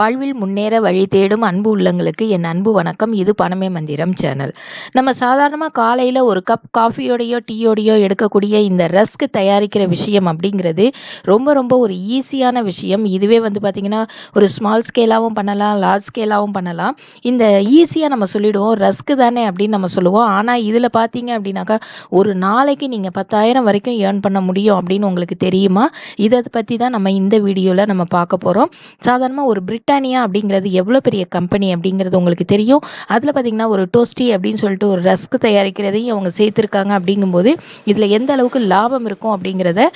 வாழ்வில் முன்னேற வழி தேடும் அன்பு உள்ளங்களுக்கு என் அன்பு வணக்கம். இது பணமே மந்திரம் சேனல். நம்ம சாதாரணமாக காலையில் ஒரு கப் காஃபியோடையோ டீயோடையோ எடுக்கக்கூடிய இந்த ரஸ்க் தயாரிக்கிற விஷயம் அப்படிங்கிறது ரொம்ப ரொம்ப ஒரு ஈஸியான விஷயம். இதுவே பார்த்திங்கன்னா ஒரு ஸ்மால் ஸ்கேலாகவும் பண்ணலாம், லார்ஜ் ஸ்கேலாகவும் பண்ணலாம். இந்த ஈஸியாக நம்ம சொல்லிவிடுவோம், ரஸ்க்கு தானே அப்படின்னு நம்ம சொல்லுவோம். ஆனால் இதில் பார்த்தீங்க அப்படின்னாக்கா ஒரு நாளைக்கு நீங்கள் 10,000 வரைக்கும் ஏர்ன் பண்ண முடியும் அப்படின்னு உங்களுக்கு தெரியுமா? இதை பற்றி தான் நம்ம இந்த வீடியோவில் நம்ம பார்க்க போகிறோம். சாதாரணமாக ஒரு பிரிட்டானியா அப்படிங்கிறது எவ்வளோ பெரிய கம்பெனி அப்படிங்கிறது உங்களுக்கு தெரியும். அதில் பார்த்திங்கன்னா ஒரு டோஸ்டி அப்படின்னு சொல்லிட்டு ஒரு ரஸ்க் தயாரிக்கிறதையும் அவங்க சேர்த்துருக்காங்க. அப்படிங்கும்போது இதில் எந்த அளவுக்கு லாபம் இருக்கும் அப்படிங்கிறத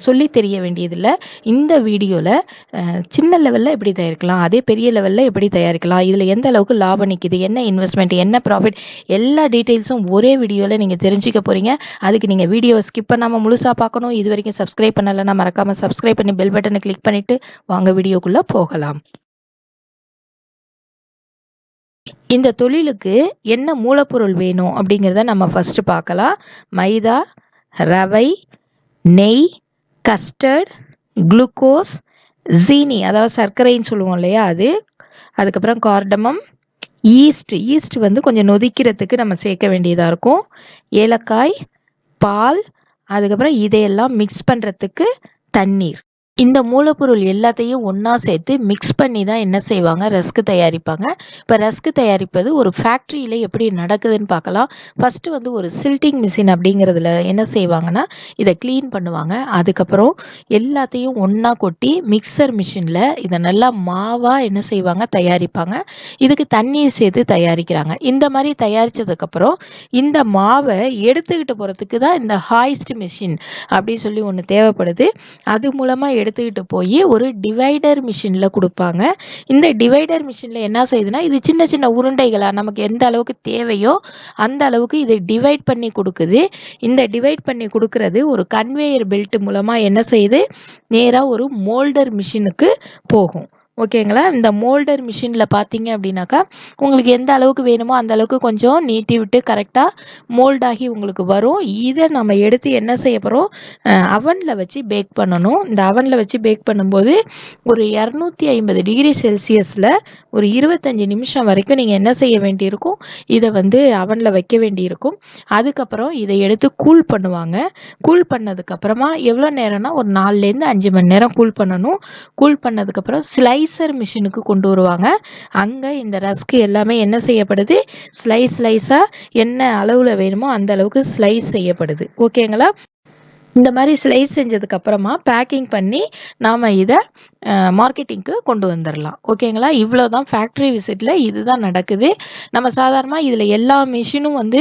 சொல்லி தெரிய வேண்டியதில்லை. இந்த வீடியோவில் சின்ன லெவலில் எப்படி தயாரிக்கலாம், அதே பெரிய லெவலில் எப்படி தயாரிக்கலாம், இதில் எந்த அளவுக்கு லாபம் நிற்கிது, என்ன இன்வெஸ்ட்மெண்ட், என்ன ப்ராஃபிட், எல்லா டீட்டெயில்ஸும் ஒரே வீடியோவில் நீங்கள் தெரிஞ்சுக்க போகிறீங்க. அதுக்கு நீங்கள் வீடியோவை ஸ்கிப் பண்ணாமல் முழுசாக பார்க்கணும். இது வரைக்கும் சப்ஸ்கிரைப் பண்ணலைன்னா மறக்காமல் சப்ஸ்கிரைப் பண்ணி பெல் பட்டனை கிளிக் பண்ணிவிட்டு வாங்க வீடியோக்குள்ளே போகலாம். இந்த தொழிலுக்கு என்ன மூலப்பொருள் வேணும் அப்படிங்கிறத நம்ம ஃபஸ்ட்டு பார்க்கலாம். மைதா, ரவை, நெய், கஸ்டர்ட், குளுக்கோஸ், ஜீனி அதாவது சர்க்கரைன்னு சொல்லுவோம் இல்லையா அது, அதுக்கப்புறம் கார்டமம், ஈஸ்ட் கொஞ்சம் நொதிக்கிறதுக்கு நம்ம சேர்க்க வேண்டியதாக இருக்கும், ஏலக்காய், பால், அதுக்கப்புறம் இதையெல்லாம் மிக்ஸ் பண்ணுறதுக்கு தண்ணீர். இந்த மூலப்பொருள் எல்லாத்தையும் ஒன்றா சேர்த்து மிக்ஸ் பண்ணி தான் என்ன செய்வாங்க, ரஸ்க்கு தயாரிப்பாங்க. இப்போ ரஸ்க்கு தயாரிப்பது ஒரு ஃபேக்ட்ரியில் எப்படி நடக்குதுன்னு பார்க்கலாம். ஃபஸ்ட்டு ஒரு சில்ட்டிங் மிஷின் அப்படிங்கிறதுல என்ன செய்வாங்கன்னா இதை க்ளீன் பண்ணுவாங்க. அதுக்கப்புறம் எல்லாத்தையும் ஒன்றா கொட்டி மிக்சர் மிஷினில் இதை நல்லா மாவாக என்ன செய்வாங்க, தயாரிப்பாங்க. இதுக்கு தண்ணீர் சேர்த்து தயாரிக்கிறாங்க. இந்த மாதிரி தயாரித்ததுக்கப்புறம் இந்த மாவை எடுத்துக்கிட்டு போகிறதுக்கு தான் இந்த ஹாய்ஸ்ட் மிஷின் அப்படின்னு சொல்லி ஒன்று தேவைப்படுது. அது மூலமாக எடுத்துக்கிட்டு போய் ஒரு டிவைடர் மிஷினில் கொடுப்பாங்க. இந்த டிவைடர் மிஷினில் என்ன செய்யுதுன்னா இது சின்ன சின்ன உருண்டைகளாக நமக்கு எந்த அளவுக்கு தேவையோ அந்த அளவுக்கு இதை டிவைட் பண்ணி கொடுக்குது. இந்த டிவைட் பண்ணி கொடுக்கறது ஒரு கன்வேயர் பெல்ட் மூலமாக என்ன செய்யுது, நேராக ஒரு மோல்டர் மிஷினுக்கு போகும். ஓகேங்களா? இந்த மோல்டர் மிஷினில் பார்த்தீங்க அப்படின்னாக்கா உங்களுக்கு எந்த அளவுக்கு வேணுமோ அந்த அளவுக்கு கொஞ்சம் நீட்டி விட்டு கரெக்டாக மோல்டாகி உங்களுக்கு வரும். இதை நம்ம எடுத்து என்ன செய்ய போகிறோம், அவனில் வச்சு பேக் பண்ணணும். இந்த அவனில் வச்சு பேக் பண்ணும்போது ஒரு 250 டிகிரி செல்சியஸில் ஒரு 25 நிமிஷம் வரைக்கும் நீங்கள் என்ன செய்ய வேண்டியிருக்கும், இதை அவனில் வைக்க வேண்டியிருக்கும். அதுக்கப்புறம் இதை எடுத்து கூல் பண்ணுவாங்க. கூல் பண்ணதுக்கப்புறமா எவ்வளோ நேரம்னா ஒரு 4லேருந்து 5 மணி நேரம் கூல் பண்ணணும். கூல் பண்ணதுக்கப்புறம் ஸ்லைசர் மிஷினுக்கு கொண்டு வருவாங்க. அங்கே இந்த ரஸ்க்கு எல்லாமே என்ன செய்யப்படுது, ஸ்லைஸாக என்ன அளவில் வேணுமோ அந்த அளவுக்கு ஸ்லைஸ் செய்யப்படுது. ஓகேங்களா? இந்த மாதிரி ஸ்லைஸ் செஞ்சதுக்கப்புறமா பேக்கிங் பண்ணி நாம் இதை மார்க்கெட்டிங்க்கு கொண்டு வந்துடலாம். ஓகேங்களா? இவ்வளோ தான் ஃபேக்ட்ரி விசிட்டில் இது தான் நடக்குது. நம்ம சாதாரணமாக இதில் எல்லா மிஷினும்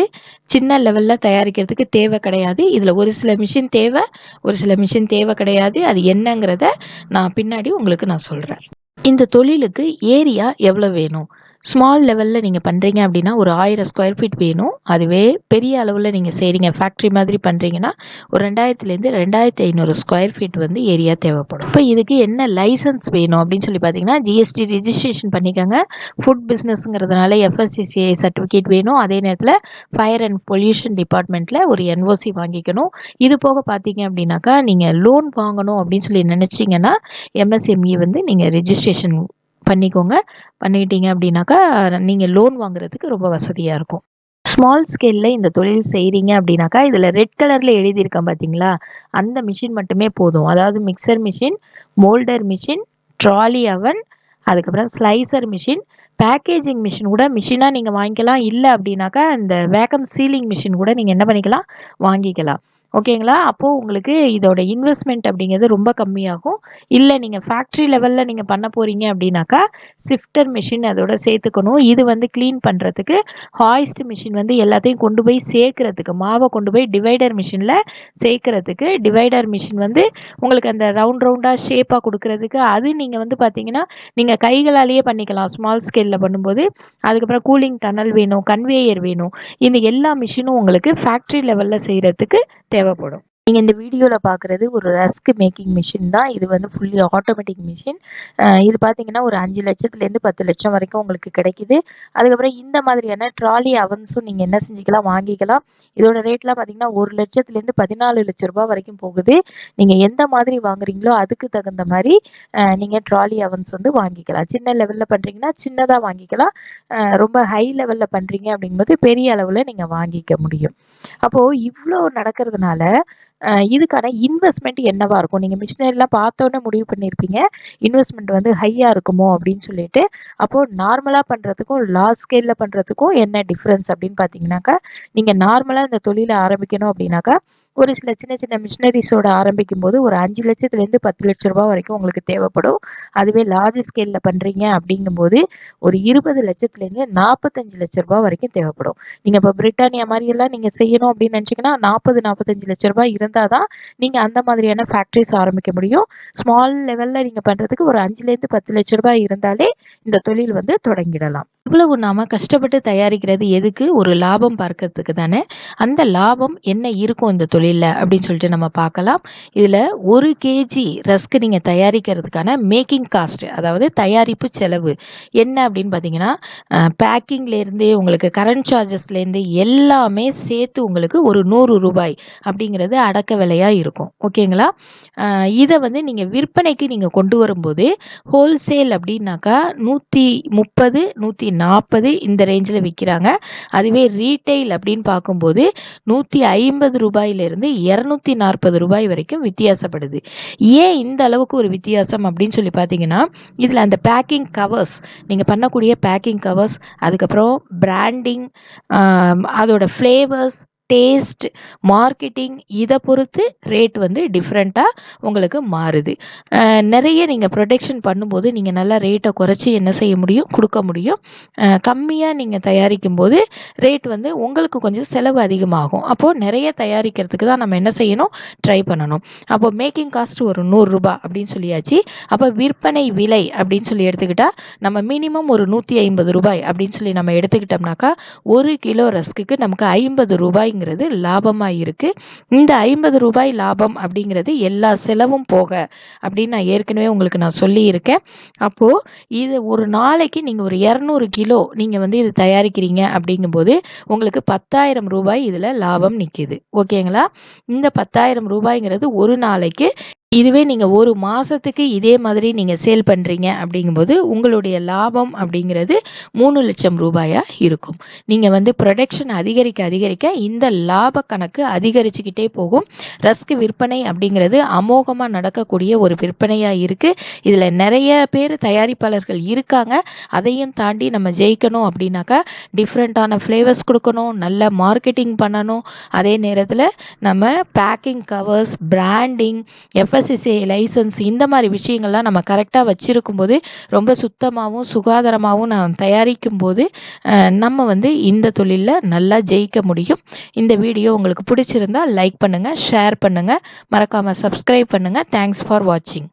சின்ன லெவலில் தயாரிக்கிறதுக்கு தேவை கிடையாது. இதில் ஒரு சில மிஷின் தேவை, ஒரு சில மிஷின் தேவை கிடையாது. அது என்னங்கிறத நான் பின்னாடி உங்களுக்கு நான் சொல்கிறேன். இந்த தொழிலுக்கு ஏரியா எவ்வளோ வேணும்? ஸ்மால் லெவலில் நீங்கள் பண்ணுறீங்க அப்படின்னா ஒரு 1000 ஸ்கொயர் ஃபீட் வேணும். அதுவே பெரிய அளவில் நீங்கள் செய்கிறீங்க, ஃபேக்ட்ரி மாதிரி பண்ணுறீங்கன்னா ஒரு 2000லேருந்து 2500 ஸ்கொயர் ஃபீட் ஏரியா தேவைப்படும். இப்போ இதுக்கு என்ன லைசன்ஸ் வேணும் அப்படின்னு சொல்லி பார்த்தீங்கன்னா ஜிஎஸ்டி ரிஜிஸ்ட்ரேஷன் பண்ணிக்கோங்க. ஃபுட் பிஸ்னஸ்ங்கிறதுனால எஃப்எஸ்சிசிஐ சர்டிஃபிகேட் வேணும். அதே நேரத்தில் ஃபயர் அண்ட் பொல்யூஷன் டிபார்ட்மெண்ட்டில் ஒரு என்ஓசி வாங்கிக்கணும். இது போக பார்த்தீங்க அப்படின்னாக்கா நீங்கள் லோன் வாங்கணும் அப்படின்னு சொல்லி நினச்சிங்கன்னா எம்எஸ்எம்இ நீங்கள் ரிஜிஸ்ட்ரேஷன் பண்ணிக்கோங்க. பண்ணிக்கிட்டீங்க அப்படின்னாக்கா நீங்கள் லோன் வாங்குறதுக்கு ரொம்ப வசதியாக இருக்கும். ஸ்மால் ஸ்கேலில் இந்த தொழில் செய்கிறீங்க அப்படின்னாக்கா இதில் ரெட் கலரில் எழுதியிருக்கேன் பார்த்தீங்களா, அந்த மிஷின் மட்டுமே போதும். அதாவது மிக்சர் மிஷின், மோல்டர் மிஷின், ட்ராலி அவன், அதுக்கப்புறம் ஸ்லைசர் மிஷின், பேக்கேஜிங் மிஷின் கூட மிஷினாக நீங்கள் வாங்கிக்கலாம். இல்லை அப்படின்னாக்கா இந்த வேக்கம் சீலிங் மிஷின் கூட நீங்கள் என்ன பண்ணிக்கலாம், வாங்கிக்கலாம். ஓகேங்களா? அப்போது உங்களுக்கு இதோட இன்வெஸ்ட்மெண்ட் அப்படிங்கிறது ரொம்ப கம்மியாகும். இல்லை நீங்கள் ஃபேக்ட்ரி லெவலில் நீங்கள் பண்ண போகிறீங்க அப்படின்னாக்கா ஷிஃப்டர் மிஷின் அதோட சேர்த்துக்கணும். இது க்ளீன் பண்ணுறதுக்கு ஹாய்ஸ்ட் மிஷின் எல்லாத்தையும் கொண்டு போய் சேர்க்குறதுக்கு, மாவை கொண்டு போய் டிவைடர் மிஷினில் சேர்க்குறதுக்கு, டிவைடர் மிஷின் உங்களுக்கு அந்த ரவுண்டாக ஷேப்பாக கொடுக்கறதுக்கு, அது நீங்கள் பார்த்தீங்கன்னா நீங்கள் கைகளாலேயே பண்ணிக்கலாம் ஸ்மால் ஸ்கேலில் பண்ணும்போது. அதுக்கப்புறம் கூலிங் டனல் வேணும், கன்வேயர் வேணும். இந்த எல்லா மிஷினும் உங்களுக்கு ஃபேக்ட்ரி லெவலில் செய்கிறதுக்கு தேவைப்படும். நீங்கள் இந்த வீடியோவில் பார்க்குறது ஒரு ரஸ்க் மேக்கிங் மிஷின் தான். இது வந்து ஃபுல்லி ஆட்டோமேட்டிக் மிஷின். இது பார்த்தீங்கன்னா ஒரு 5 லட்சத்துலேருந்து 10 லட்சம் வரைக்கும் உங்களுக்கு கிடைக்குது. அதுக்கப்புறம் இந்த மாதிரியான ட்ராலி அவன்ஸும் நீங்கள் என்ன செஞ்சுக்கலாம், வாங்கிக்கலாம். இதோட ரேட்லாம் பார்த்தீங்கன்னா 1 லட்சத்துலேருந்து 14 லட்ச ரூபா வரைக்கும் போகுது. நீங்கள் எந்த மாதிரி வாங்குறீங்களோ அதுக்கு தகுந்த மாதிரி நீங்கள் ட்ராலி அவன்ஸ் வந்து வாங்கிக்கலாம். சின்ன லெவலில் பண்ணுறீங்கன்னா சின்னதாக வாங்கிக்கலாம். ரொம்ப ஹை லெவலில் பண்ணுறீங்க அப்படிங்கும்போது பெரிய அளவில் நீங்கள் வாங்கிக்க முடியும். அப்போது இவ்வளோ நடக்கிறதுனால இதுக்கான இன்வெஸ்ட்மெண்ட் என்னவா இருக்கும்? நீங்கள் மிஷினரிலாம் பார்த்தோன்னே முடிவு பண்ணியிருப்பீங்க, இன்வெஸ்ட்மெண்ட் வந்து ஹையாக இருக்குமோ அப்படின்னு சொல்லிட்டு. அப்போது நார்மலாக பண்ணுறதுக்கும் லார்ஜ் ஸ்கேலில் பண்ணுறதுக்கும் என்ன டிஃப்ரென்ஸ் அப்படின்னு பார்த்தீங்கன்னாக்கா, நீங்கள் நார்மலாக இந்த தொழிலை ஆரம்பிக்கணும் அப்படின்னாக்கா ஒரு சில சின்ன சின்ன மிஷினரிஸோட ஆரம்பிக்கும் போது ஒரு 5 லட்சத்துலேருந்து 10 லட்ச ரூபா வரைக்கும் உங்களுக்கு தேவைப்படும். அதுவே லார்ஜ் ஸ்கேலில் பண்ணுறீங்க அப்படிங்கும்போது ஒரு 20 லட்சத்துலேருந்து 45 லட்ச ரூபா வரைக்கும் தேவைப்படும். நீங்கள் இப்போ பிரிட்டானியா மாதிரியெல்லாம் நீங்கள் செய்யணும் அப்படின்னு நினச்சிங்கன்னா 45 லட்ச ரூபாய் இருந்தால் தான் நீங்கள் அந்த மாதிரியான ஃபேக்ட்ரிஸ் ஆரம்பிக்க முடியும். ஸ்மால் லெவலில் நீங்கள் பண்ணுறதுக்கு ஒரு 5லேருந்து 10 லட்ச ரூபாய் இருந்தாலே இந்த தொழில் வந்து தொடங்கிடலாம். இவ்வளவு நாம கஷ்டப்பட்டு தயாரிக்கிறது எதுக்கு? ஒரு லாபம் பார்க்கறதுக்கு தானே. அந்த லாபம் என்ன இருக்கும் இந்த தொழிலில் அப்படின்னு சொல்லிட்டு நம்ம பார்க்கலாம். இதில் 1 கேஜி ரஸ்க் நீங்கள் தயாரிக்கிறதுக்கான மேக்கிங் காஸ்ட், அதாவது தயாரிப்பு செலவு என்ன அப்படின்னு பார்த்தீங்கன்னா, பேக்கிங்லேருந்தே உங்களுக்கு கரண்ட் சார்ஜஸ்லேருந்து எல்லாமே சேர்த்து உங்களுக்கு ஒரு 100 ரூபாய் அப்படிங்கிறது அடக்க விலையாக இருக்கும். ஓகேங்களா? இதை வந்து நீங்கள் விற்பனைக்கு நீங்கள் கொண்டு வரும்போது ஹோல்சேல் அப்படின்னாக்கா 130, 140 இந்த ரேஞ்சில் விற்கிறாங்க. அதுவே ரீட்டைல் அப்படின்னு பார்க்கும்போது 150 ரூபாயிலிருந்து 240 ரூபாய் வரைக்கும் வித்தியாசப்படுது. ஏன் இந்த அளவுக்கு ஒரு வித்தியாசம் அப்படின்னு சொல்லி பார்த்தீங்கன்னா, இதில் அந்த பேக்கிங் கவர்ஸ், நீங்கள் பண்ணக்கூடிய பேக்கிங் கவர்ஸ், அதுக்கப்புறம் பிராண்டிங், அதோட ஃப்ளேவர்ஸ், டேஸ்ட், மார்க்கெட்டிங், இதை பொறுத்து ரேட் வந்து டிஃப்ரெண்ட்டாக உங்களுக்கு மாறுது. நிறைய நீங்கள் ப்ரொடக்ஷன் பண்ணும்போது நீங்கள் நல்லா ரேட்டை குறைச்சி என்ன செய்ய முடியும், கொடுக்க முடியும். கம்மியாக நீங்கள் தயாரிக்கும் போது ரேட் வந்து உங்களுக்கு கொஞ்சம் செலவு அதிகமாகும். அப்போது நிறைய தயாரிக்கிறதுக்கு தான் நம்ம என்ன செய்யணும், ட்ரை பண்ணணும். அப்போது மேக்கிங் காஸ்ட் ஒரு 100 ரூபா அப்படின்னு சொல்லியாச்சு. அப்போ விற்பனை விலை அப்படின்னு சொல்லி எடுத்துக்கிட்டால் நம்ம மினிமம் ஒரு 150 ரூபாய் அப்படின்னு சொல்லி நம்ம எடுத்துக்கிட்டோம்னாக்கா 1 கிலோ ரஸ்க்குக்கு நமக்கு 50 ரூபாய்ங்கிறது லாபமாக இருக்குது. இந்த 50 ரூபாய் லாபம் அப்படிங்கிறது எல்லா செலவும் போக அப்படின்னு நான் ஏற்கனவே உங்களுக்கு நான் சொல்லியிருக்கேன். அப்போது இது ஒரு நாளைக்கு நீங்கள் ஒரு 200 கிலோ நீங்கள் வந்து இது தயாரிக்கிறீங்க அப்படிங்கும்போது உங்களுக்கு 10,000 ரூபாய் இதில் லாபம் நிற்கிது. ஓகேங்களா? இந்த 10,000 ரூபாய்ங்கிறது ஒரு நாளைக்கு. இதுவே நீங்கள் ஒரு மாதத்துக்கு இதே மாதிரி நீங்கள் சேல் பண்ணுறீங்க அப்படிங்கும்போது உங்களுடைய லாபம் அப்படிங்கிறது 3 லட்சம் ரூபாயாக இருக்கும். நீங்கள் வந்து ப்ரொடக்ஷன் அதிகரிக்க அதிகரிக்க இந்த லாப கணக்கு அதிகரிச்சுக்கிட்டே போகும். ரஸ்க் விற்பனை அப்படிங்கிறது அமோகமாக நடக்கக்கூடிய ஒரு விற்பனையாக இருக்குது. இதில் நிறைய பேர் தயாரிப்பாளர்கள் இருக்காங்க. அதையும் தாண்டி நம்ம ஜெயிக்கணும் அப்படின்னாக்கா டிஃப்ரெண்ட்டான ஃப்ளேவர்ஸ் கொடுக்கணும், நல்ல மார்க்கெட்டிங் பண்ணணும். அதே நேரத்தில் நம்ம packing covers, branding, FSSAI licence, இந்த மாதிரி விஷயங்கள்லாம் நம்ம கரெக்டாக வச்சுருக்கும் போது ரொம்ப சுத்தமாகவும் சுகாதாரமாகவும் நான் தயாரிக்கும் போது நம்ம வந்து இந்த தொழிலில் நல்லா ஜெயிக்க முடியும். இந்த வீடியோ உங்களுக்கு பிடிச்சிருந்தால் லைக் பண்ணுங்கள், ஷேர் பண்ணுங்கள், மறக்காமல் சப்ஸ்கிரைப் பண்ணுங்கள். தேங்க்ஸ் ஃபார் வாட்சிங்.